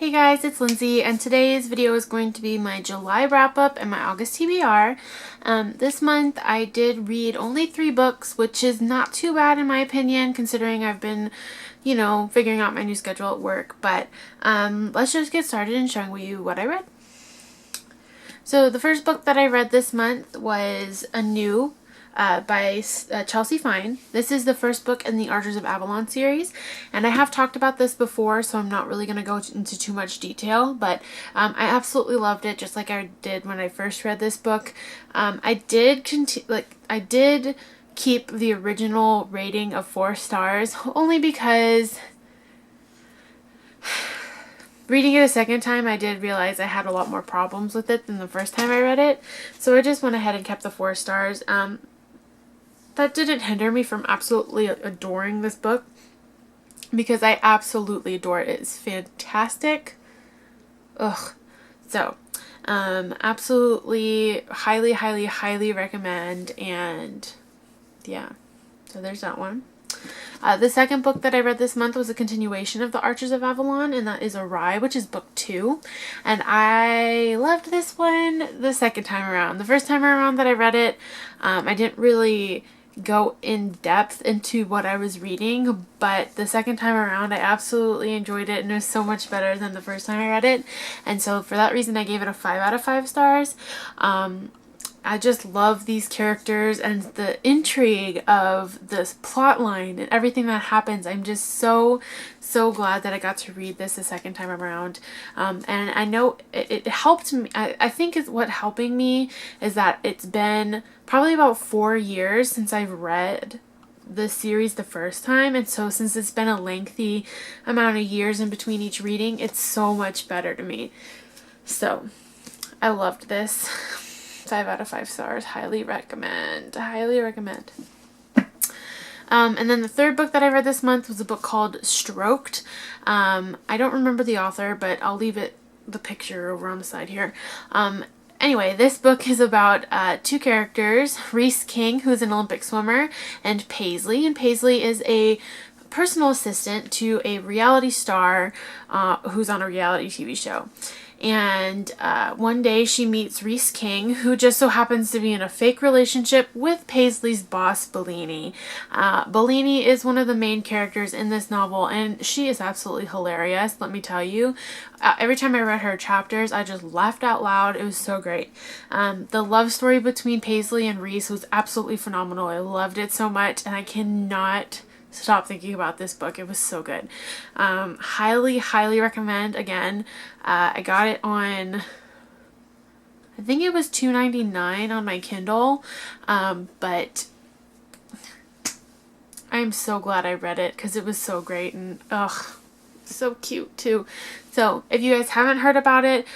Hey guys, it's Lindsay, and today's video is going to be my July wrap-up and my August TBR. This month I did read only 3 books, which is not too bad in my opinion, considering I've been, figuring out my new schedule at work. But let's just get started and showing you what I read. So the first book that I read this month was Anew by Chelsea Fine. This is the first book in the Archers of Avalon series, and I have talked about this before, so I'm not really going to go into too much detail, but I absolutely loved it, just like I did when I first read this book. I did keep the original rating of 4 stars, only because reading it a second time, I did realize I had a lot more problems with it than the first time I read it, so I just went ahead and kept the 4 stars. That didn't hinder me from absolutely adoring this book, because I absolutely adore it. It's fantastic. Ugh. So, absolutely highly recommend, and yeah, so there's that one. The second book that I read this month was a continuation of The Archers of Avalon, and that is Awry, which is book 2. And I loved this one the second time around. The first time around that I read it, I didn't really go in depth into what I was reading, but the second time around I absolutely enjoyed it, and it was so much better than the first time I read it. And so for that reason I gave it a 5 out of 5 stars. I just love these characters and the intrigue of this plot line and everything that happens. I'm just so glad that I got to read this the second time around. And I know it helped me. I think what helping me is that it's been probably about 4 years since I've read the series the first time, and so since it's been a lengthy amount of years in between each reading, it's so much better to me. So I loved this. 5 out of 5 stars. Highly recommend. Highly recommend. And then the third book that I read this month was a book called Stroked. I don't remember the author, but I'll leave the picture over on the side here. Anyway, this book is about 2 characters, Reese King, who's an Olympic swimmer, and Paisley. And Paisley is a personal assistant to a reality star who's on a reality TV show. And one day she meets Reese King, who just so happens to be in a fake relationship with Paisley's boss, Bellini. Bellini is one of the main characters in this novel, and she is absolutely hilarious, let me tell you. Every time I read her chapters, I just laughed out loud. It was so great. The love story between Paisley and Reese was absolutely phenomenal. I loved it so much, and I cannot stop thinking about this book. It was so good. Highly recommend. Again, I got it on, I think it was $2.99 on my Kindle, but I'm so glad I read it because it was so great, and so cute too. So if you guys haven't heard about it,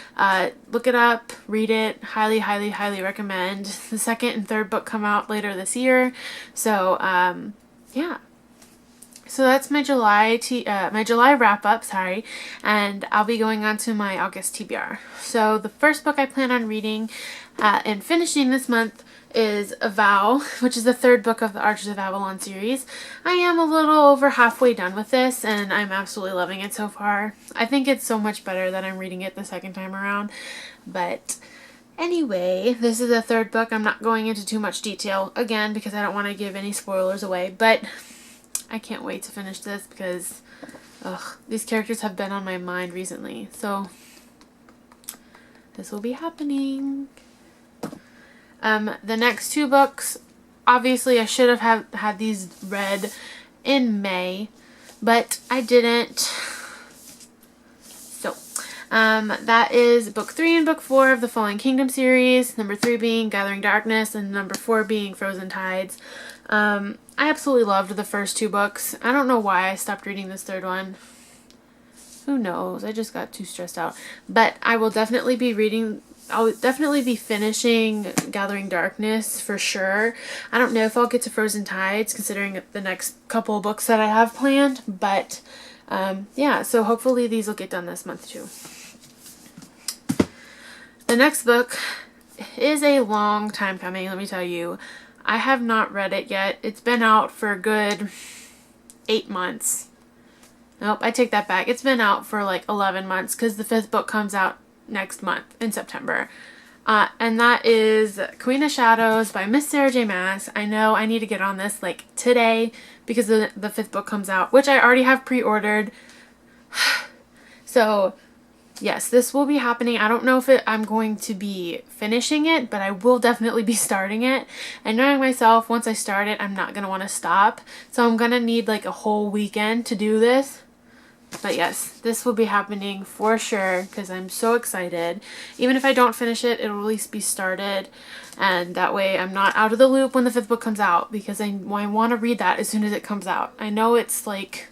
look it up, read it. Highly recommend. The second and third book come out later this year, so yeah. So that's my July wrap-up, and I'll be going on to my August TBR. So the first book I plan on reading and finishing this month is A Vow, which is the 3rd book of the Archers of Avalon series. I am a little over halfway done with this, and I'm absolutely loving it so far. I think it's so much better that I'm reading it the second time around, but anyway, this is the 3rd book. I'm not going into too much detail, again, because I don't want to give any spoilers away, but I can't wait to finish this because these characters have been on my mind recently. So this will be happening. The next 2 books, obviously I should have had these read in May, but I didn't. So that is book 3 and book 4 of the Fallen Kingdom series. Number 3 being Gathering Darkness, and number 4 being Frozen Tides. I absolutely loved the first 2 books. I don't know why I stopped reading this 3rd one. Who knows? I just got too stressed out. But I will definitely be I'll definitely be finishing Gathering Darkness for sure. I don't know if I'll get to Frozen Tides considering the next couple of books that I have planned. But yeah, so hopefully these will get done this month too. The next book is a long time coming, let me tell you. I have not read it yet. It's been out for a good 8 months. Nope, I take that back. It's been out for like 11 months because the 5th book comes out next month in September. And that is Queen of Shadows by Miss Sarah J. Maas. I know I need to get on this like today because the 5th book comes out, which I already have pre-ordered. So yes, this will be happening. I don't know if I'm going to be finishing it, but I will definitely be starting it. And knowing myself, once I start it, I'm not going to want to stop. So I'm going to need like a whole weekend to do this. But yes, this will be happening for sure because I'm so excited. Even if I don't finish it, it'll at least be started. And that way I'm not out of the loop when the 5th book comes out because I want to read that as soon as it comes out. I know it's like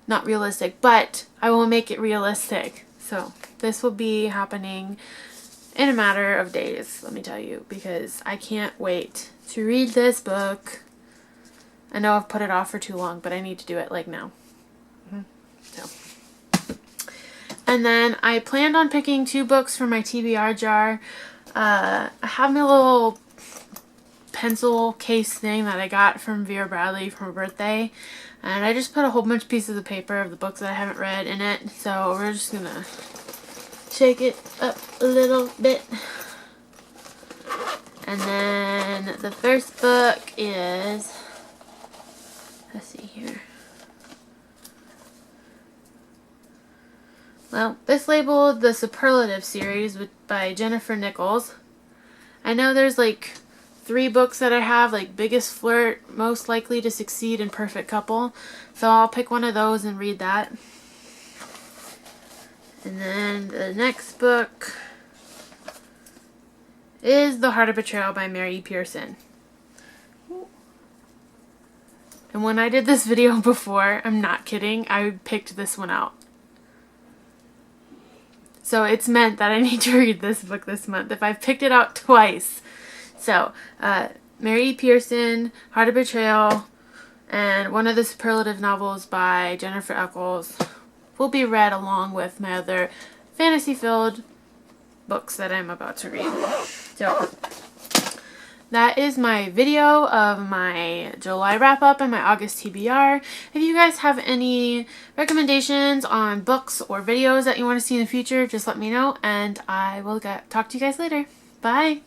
not realistic, but I will make it realistic. So this will be happening in a matter of days, let me tell you, because I can't wait to read this book. I know I've put it off for too long, but I need to do it like now. So, and then I planned on picking 2 books from my TBR jar. I have my little pencil case thing that I got from Vera Bradley for her birthday, and I just put a whole bunch of pieces of paper of the books that I haven't read in it. So we're just gonna shake it up a little bit. And then the first book is, let's see here. Well, this labeled the Superlative series by Jennifer Nichols. I know there's like 3 books that I have, like Biggest Flirt, Most Likely to Succeed, and Perfect Couple. So I'll pick one of those and read that. And then the next book is The Heart of Betrayal by Mary E. Pearson. And when I did this video before, I'm not kidding, I picked this one out. So it's meant that I need to read this book this month if I've picked it out twice. So, Mary E. Pearson, Heart of Betrayal, and one of the Superlative novels by Jennifer Eccles will be read along with my other fantasy-filled books that I'm about to read. So, that is my video of my July wrap-up and my August TBR. If you guys have any recommendations on books or videos that you want to see in the future, just let me know, and I will talk to you guys later. Bye!